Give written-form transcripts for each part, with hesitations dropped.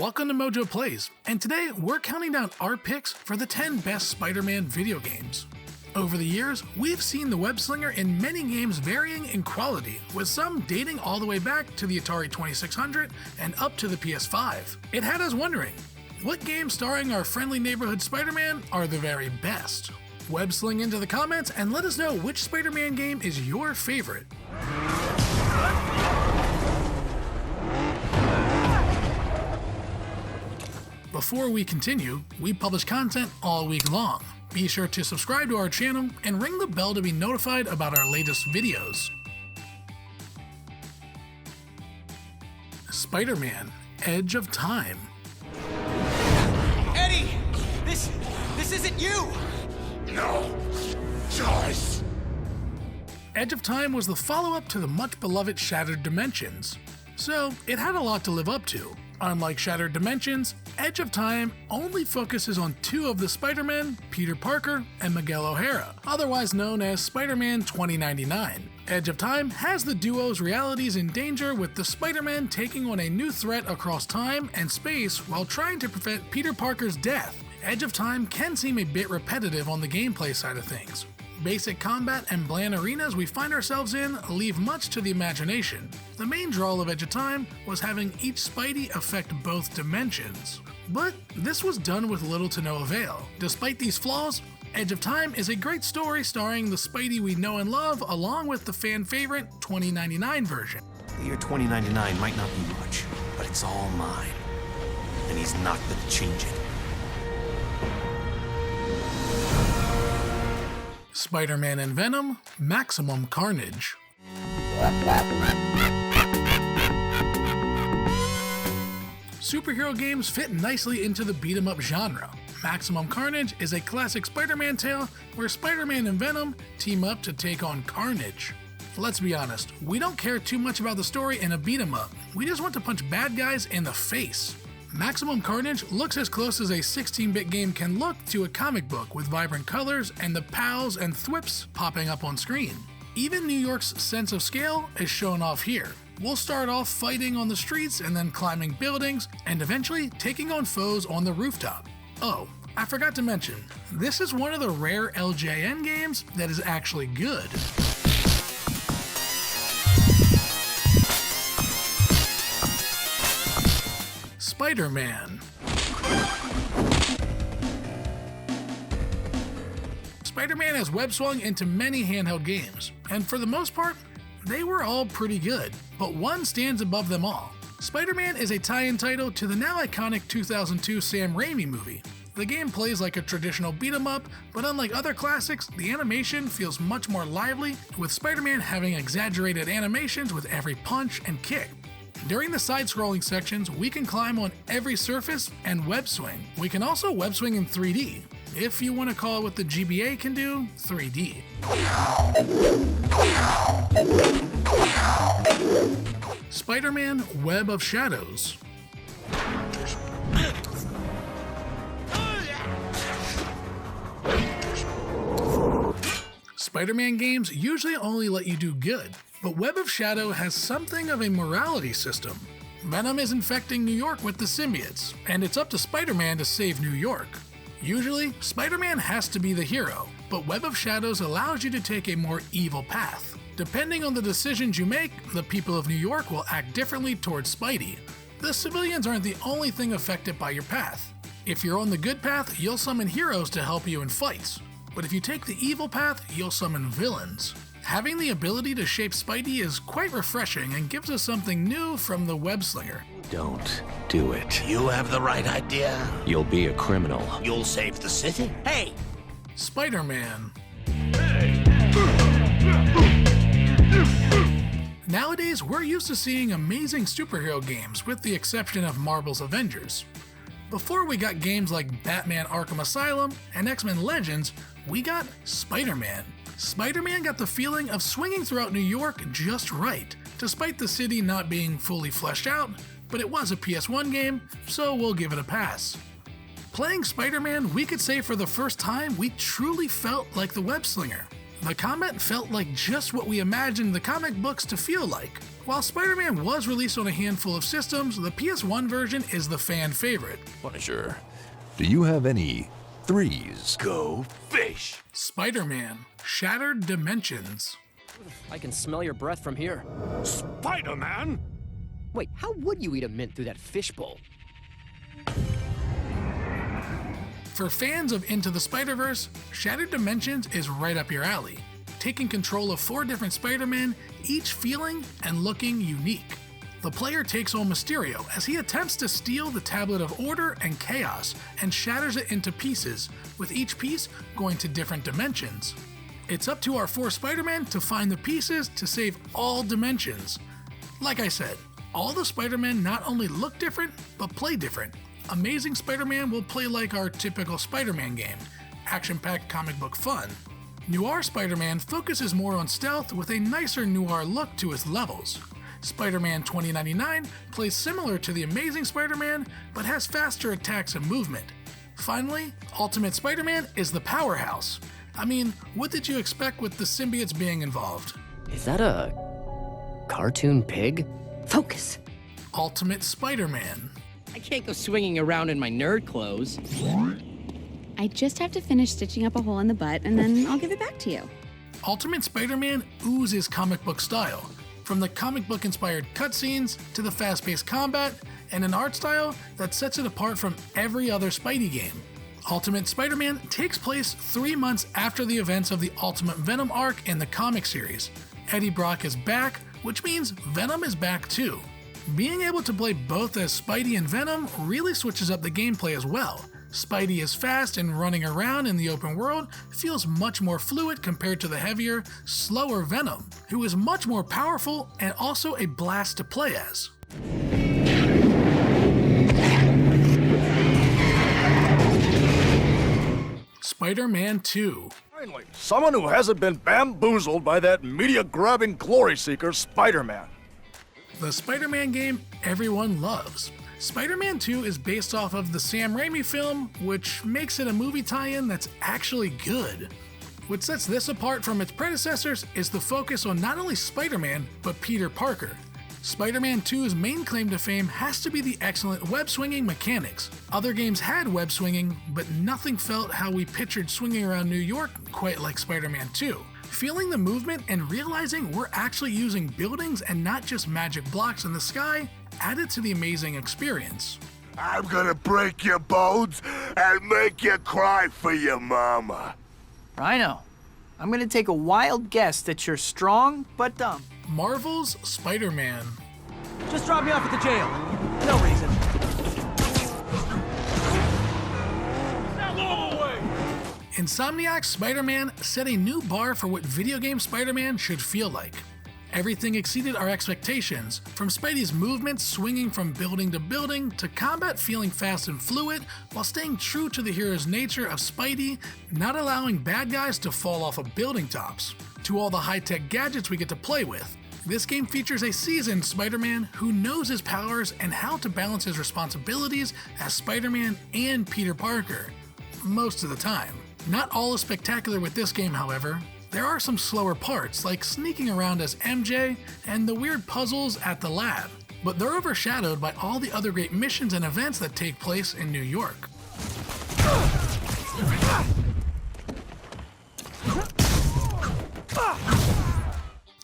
Welcome to MojoPlays, and today we're counting down our picks for the 10 best Spider-Man video games. Over the years, we've seen the web slinger in many games varying in quality, with some dating all the way back to the Atari 2600 and up to the PS5. It had us wondering, what games starring our friendly neighborhood Spider-Man are the very best? Web sling into the comments and let us know which Spider-Man game is your favorite. Before we continue, we publish content all week long. Be sure to subscribe to our channel and ring the bell to be notified about our latest videos. Spider-Man: Edge of Time. Eddie! This isn't you! No choice! Edge of Time was the follow-up to the much-beloved Shattered Dimensions, so it had a lot to live up to. Unlike Shattered Dimensions, Edge of Time only focuses on two of the Spider-Men, Peter Parker and Miguel O'Hara, otherwise known as Spider-Man 2099. Edge of Time has the duo's realities in danger, with the Spider-Man taking on a new threat across time and space while trying to prevent Peter Parker's death. Edge of Time can seem a bit repetitive on the gameplay side of things. Basic combat and bland arenas we find ourselves in leave much to the imagination. The main draw of Edge of Time was having each Spidey affect both dimensions. But this was done with little to no avail. Despite these flaws, Edge of Time is a great story starring the Spidey we know and love, along with the fan favorite 2099 version. The year 2099 might not be much, but it's all mine. And he's not gonna change it. Spider-Man and Venom: Maximum Carnage. Superhero games fit nicely into the beat-em-up genre. Maximum Carnage is a classic Spider-Man tale where Spider-Man and Venom team up to take on Carnage. Let's be honest, we don't care too much about the story in a beat-em-up. We just want to punch bad guys in the face. Maximum Carnage looks as close as a 16-bit game can look to a comic book, with vibrant colors and the pals and thwips popping up on screen. Even New York's sense of scale is shown off here. We'll start off fighting on the streets and then climbing buildings and eventually taking on foes on the rooftop. Oh, I forgot to mention, this is one of the rare LJN games that is actually good. Spider-Man. Spider-Man has web swung into many handheld games, and for the most part, they were all pretty good, but one stands above them all. Spider-Man is a tie-in title to the now iconic 2002 Sam Raimi movie. The game plays like a traditional beat-em-up, but unlike other classics, the animation feels much more lively, with Spider-Man having exaggerated animations with every punch and kick. During the side-scrolling sections, we can climb on every surface and web swing. We can also web swing in 3D, if you want to call it what the GBA can do, 3D. Spider-Man: Web of Shadows. Spider-Man games usually only let you do good, but Web of Shadow has something of a morality system. Venom is infecting New York with the symbiotes, and it's up to Spider-Man to save New York. Usually, Spider-Man has to be the hero, but Web of Shadows allows you to take a more evil path. Depending on the decisions you make, the people of New York will act differently towards Spidey. The civilians aren't the only thing affected by your path. If you're on the good path, you'll summon heroes to help you in fights. But if you take the evil path, you'll summon villains. Having the ability to shape Spidey is quite refreshing and gives us something new from the web slinger. Don't do it. You have the right idea. You'll be a criminal. You'll save the city. Hey! Spider-Man. Nowadays, we're used to seeing amazing superhero games, with the exception of Marvel's Avengers. Before we got games like Batman: Arkham Asylum and X-Men Legends, we got Spider-Man. Spider-Man got the feeling of swinging throughout New York just right, despite the city not being fully fleshed out, but it was a PS1 game, so we'll give it a pass. Playing Spider-Man, we could say for the first time we truly felt like the web slinger. The combat felt like just what we imagined the comic books to feel like. While Spider-Man was released on a handful of systems, the PS1 version is the fan favorite. Punisher, do you have any threes? Go fish. Spider-Man: Shattered Dimensions. I can smell your breath from here. Spider-Man? Wait, how would you eat a mint through that fishbowl? For fans of Into the Spider-Verse, Shattered Dimensions is right up your alley, taking control of 4 different Spider-Men, each feeling and looking unique. The player takes on Mysterio as he attempts to steal the Tablet of Order and Chaos and shatters it into pieces, with each piece going to different dimensions. It's up to our 4 Spider-Men to find the pieces to save all dimensions. Like I said, all the Spider-Men not only look different, but play different. Amazing Spider-Man will play like our typical Spider-Man game, action-packed comic book fun. Noir Spider-Man focuses more on stealth with a nicer noir look to its levels. Spider-Man 2099 plays similar to the Amazing Spider-Man, but has faster attacks and movement. Finally, Ultimate Spider-Man is the powerhouse. I mean, what did you expect with the symbiotes being involved? Is that a cartoon pig? Focus. Ultimate Spider-Man. I can't go swinging around in my nerd clothes. I just have to finish stitching up a hole in the butt and then I'll give it back to you. Ultimate Spider-Man oozes comic book style, from the comic book inspired cutscenes to the fast-paced combat and an art style that sets it apart from every other Spidey game. Ultimate Spider-Man takes place 3 months after the events of the Ultimate Venom arc in the comic series. Eddie Brock is back, which means Venom is back too. Being able to play both as Spidey and Venom really switches up the gameplay as well. Spidey is fast and running around in the open world feels much more fluid compared to the heavier, slower Venom, who is much more powerful and also a blast to play as. Spider-Man 2. Finally, someone who hasn't been bamboozled by that media-grabbing glory seeker, Spider-Man. The Spider-Man game everyone loves. Spider-Man 2 is based off of the Sam Raimi film, which makes it a movie tie-in that's actually good. What sets this apart from its predecessors is the focus on not only Spider-Man, but Peter Parker. Spider-Man 2's main claim to fame has to be the excellent web-swinging mechanics. Other games had web-swinging, but nothing felt how we pictured swinging around New York quite like Spider-Man 2. Feeling the movement and realizing we're actually using buildings and not just magic blocks in the sky added to the amazing experience. I'm gonna break your bones and make you cry for your mama. Rhino, I'm gonna take a wild guess that you're strong but dumb. Marvel's Spider-Man. Just drop me off at the jail. No reason. Insomniac's Spider-Man set a new bar for what video game Spider-Man should feel like. Everything exceeded our expectations, from Spidey's movements swinging from building to building, to combat feeling fast and fluid, while staying true to the hero's nature of Spidey, not allowing bad guys to fall off of building tops, to all the high-tech gadgets we get to play with. This game features a seasoned Spider-Man who knows his powers and how to balance his responsibilities as Spider-Man and Peter Parker, most of the time. Not all is spectacular with this game, however. There are some slower parts, like sneaking around as MJ and the weird puzzles at the lab, but they're overshadowed by all the other great missions and events that take place in New York.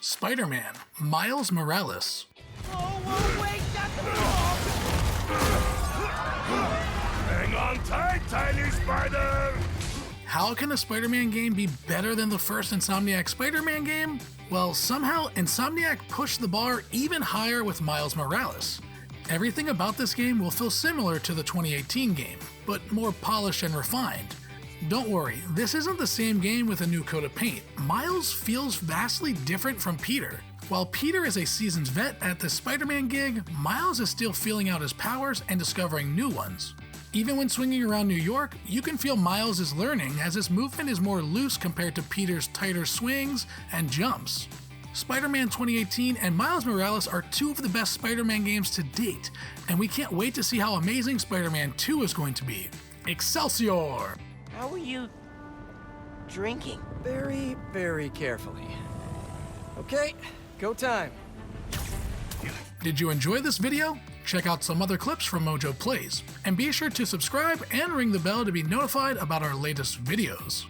Spider-Man: Miles Morales. Hang on tight, tiny spider! How can a Spider-Man game be better than the first Insomniac Spider-Man game? Well, somehow Insomniac pushed the bar even higher with Miles Morales. Everything about this game will feel similar to the 2018 game, but more polished and refined. Don't worry, this isn't the same game with a new coat of paint. Miles feels vastly different from Peter. While Peter is a seasoned vet at the Spider-Man gig, Miles is still feeling out his powers and discovering new ones. Even when swinging around New York, you can feel Miles is learning as his movement is more loose compared to Peter's tighter swings and jumps. Spider-Man 2018 and Miles Morales are 2 of the best Spider-Man games to date, and we can't wait to see how amazing Spider-Man 2 is going to be. Excelsior! How are you drinking? Very, very carefully. Okay, go time. Did you enjoy this video? Check out some other clips from MojoPlays, and be sure to subscribe and ring the bell to be notified about our latest videos.